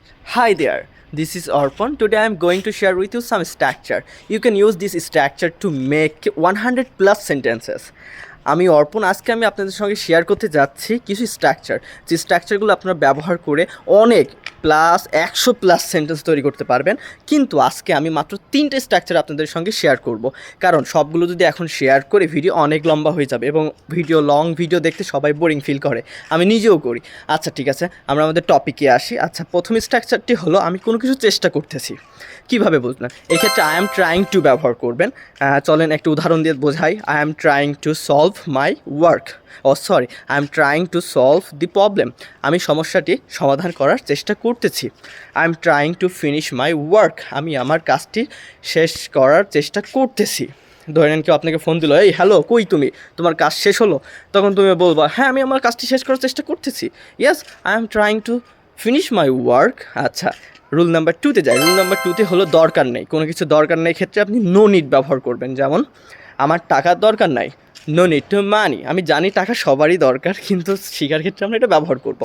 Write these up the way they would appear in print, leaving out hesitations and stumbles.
Hi there, this is Arpan. Today I am going to share with you some structure. You can use this structure to make 100 plus sentences. আমি অর্পণ আজকে আপনাদের সঙ্গে share করতে যাচ্ছি কিছু structure যে স্ট্রাকচারগুলো আপনারা ব্যবহার করে অনেক প্লাস 100 প্লাস সেন্টেন্স তৈরি করতে পারবেন। কিন্তু আজকে আমি মাত্র 3টে স্ট্রাকচার আপনাদের সঙ্গে শেয়ার করব, কারণ সবগুলো যদি এখন শেয়ার করে ভিডিও অনেক লম্বা হয়ে যাবে এবং লং ভিডিও দেখতে সবাই বোরিং ফিল করে, আমি নিজেও করি। আচ্ছা ঠিক আছে, আমরা আমাদের টপিকে আসি। আচ্ছা, প্রথম স্ট্রাকচারটি হলো আমি কোনো কিছু চেষ্টা করতেছি। কীভাবে বুঝলেন? এক্ষেত্রে আই এম ট্রাইং টু ব্যবহার করবেন। চলেন একটা উদাহরণ দিয়ে বোঝাই। I am trying to solve my work, I am trying to solve the problem. আমি সমস্যাটি সমাধান করার চেষ্টা করতেছি। I am trying to finish my work, আমি আমার কাজটি শেষ করার চেষ্টা করতেছি। ধরে নেন কেউ আপনাকে ফোন দিল, এই হ্যালো কই তুমি, তোমার কাজ শেষ হলো? তখন তুমি বলবা, হ্যাঁ আমি আমার কাজটি শেষ করার চেষ্টা করতেছি। Yes, I am trying to finish my work. আচ্ছা, রুল নাম্বার 2তে যাই। রুল নাম্বার 2তে হলো দরকার নেই, কোনো কিছু দরকার নেই ক্ষেত্রে আপনি নো নিড ব্যবহার করবেন। যেমন আমার টাকার দরকার নাই, নো নিড টু মানি। আমি জানি টাকা সবারই দরকার, কিন্তু শেখার ক্ষেত্রে আমরা এটা ব্যবহার করব।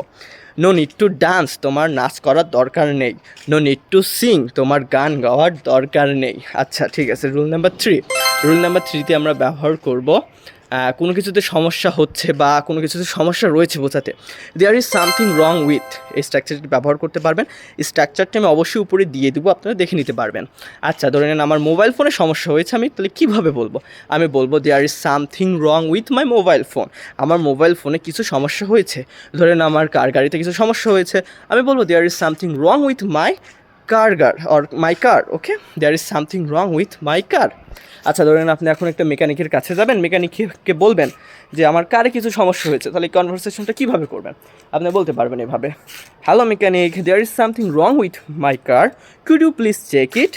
নো নিড টু ডান্স, তোমার নাচ করার দরকার নেই। নো নিড টু সিং, তোমার গান গাওয়ার দরকার নেই। আচ্ছা ঠিক আছে, রুল নাম্বার 3তে আমরা ব্যবহার করব কোনো কিছুতে সমস্যা হচ্ছে বা কোনো কিছুতে সমস্যা রয়েছে বোঝাতে। There is something wrong with, এই স্ট্রাকচারটি ব্যবহার করতে পারবেন। স্ট্রাকচারটি আমি অবশ্যই উপরে দিয়ে দেবো, আপনারা দেখে নিতে পারবেন। আচ্ছা ধরে নেন আমার মোবাইল ফোনে সমস্যা হয়েছে, আমি তাহলে কীভাবে বলবো? আমি বলবো there is something wrong with my mobile phone, আমার মোবাইল ফোনে কিছু সমস্যা হয়েছে। ধরেন আমার গাড়িতে কিছু সমস্যা হয়েছে, আমি বলবো there is something wrong with my my car. Okay, there is something wrong with my car. আচ্ছা ধরেন আপনি এখন একটা মেকানিকের কাছে যাবেন, মেকানিককে বলবেন যে আমার কারে কিছু সমস্যা হয়েছে, তাহলে এই কনভারসেশনটা কীভাবে করবেন? আপনি বলতে পারবেন এভাবে, hello mechanic, there is something wrong with my car, could you please check it.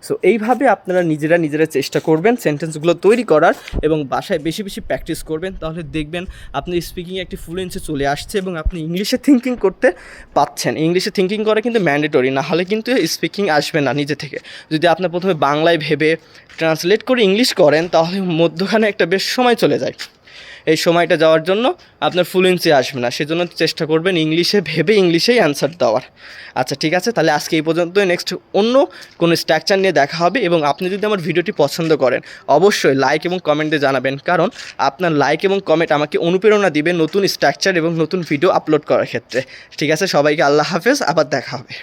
So এইভাবে আপনারা নিজেরা চেষ্টা করবেন সেন্টেন্সগুলো তৈরি করার এবং বাসায় বেশি বেশি প্র্যাকটিস করবেন, তাহলে দেখবেন আপনি স্পিকিংয়ে একটি ফ্লুয়েন্সি চলে আসছে এবং আপনি ইংলিশে থিঙ্কিং করতে পাচ্ছেন। ইংলিশে থিঙ্কিং করা কিন্তু ম্যান্ডেটরি, না হলে কিন্তু স্পিকিং আসবে না নিজে থেকে। যদি আপনার প্রথমে বাংলায় ভেবে ট্রান্সলেট করে ইংলিশ করেন, তাহলে মধ্যখানে একটা বেশ সময় চলে যায়। এই সময়টা যাওয়ার জন্য আপনার ফ্লুয়েন্সি আসবে না, সেজন্য চেষ্টা করবেন ইংলিশে ভেবে ইংলিশেই অ্যান্সার দেওয়ার। আচ্ছা ঠিক আছে, তাহলে আজকে এই পর্যন্তই। নেক্সট অন্য কোনো স্ট্রাকচার নিয়ে দেখা হবে। এবং আপনি যদি আমার ভিডিওটি পছন্দ করেন, অবশ্যই লাইক এবং কমেন্টে জানাবেন, কারণ আপনার লাইক এবং কমেন্ট আমাকে অনুপ্রেরণা দিবে নতুন স্ট্রাকচার এবং নতুন ভিডিও আপলোড করার ক্ষেত্রে। ঠিক আছে, সবাইকে আল্লাহ হাফেজ, আবার দেখা হবে।